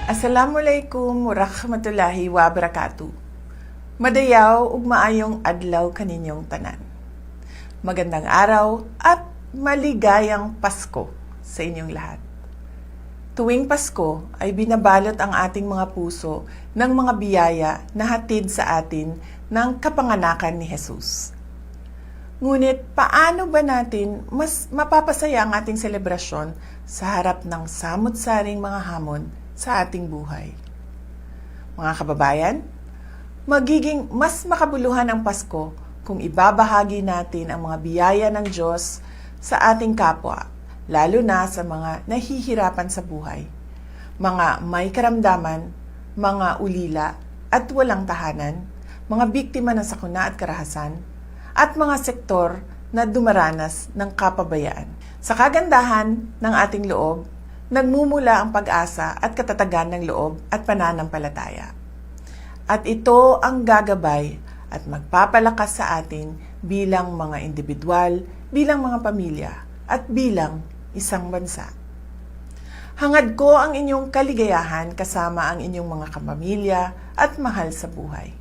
Assalamualaikum warahmatullahi wabarakatuh. Madayaw ug maayong adlaw kaninyong tanan. Magandang araw at maligayang Pasko sa inyong lahat. Tuwing Pasko ay binabalot ang ating mga puso ng mga biyaya na hatid sa atin ng kapanganakan ni Jesus. Ngunit paano ba natin mas mapapasaya ang ating selebrasyon sa harap ng samot-saring mga hamon sa ating buhay? Mga kababayan, magiging mas makabuluhan ang Pasko kung ibabahagi natin ang mga biyaya ng Diyos sa ating kapwa, lalo na sa mga nahihirapan sa buhay, mga may karamdaman, mga ulila at walang tahanan, mga biktima ng sakuna at karahasan, at mga sektor na dumaranas ng kapabayaan. Sa kagandahan ng ating loob, nagmumula ang pag-asa at katatagan ng loob at pananampalataya. At ito ang gagabay at magpapalakas sa atin bilang mga individual, bilang mga pamilya, at bilang isang bansa. Hangad ko ang inyong kaligayahan kasama ang inyong mga kapamilya at mahal sa buhay.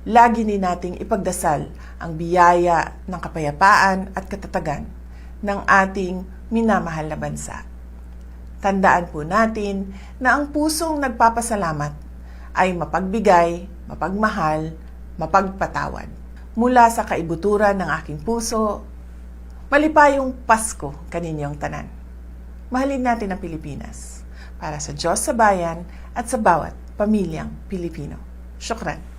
Lagi din nating ipagdasal ang biyaya ng kapayapaan at katatagan ng ating minamahal na bansa. Tandaan po natin na ang pusong nagpapasalamat ay mapagbigay, mapagmahal, mapagpatawad. Mula sa kaibuturan ng aking puso, malipayong Pasko kaninyong tanan. Mahalin natin ang Pilipinas para sa Diyos sa bayan at sa bawat pamilyang Pilipino. Syukran.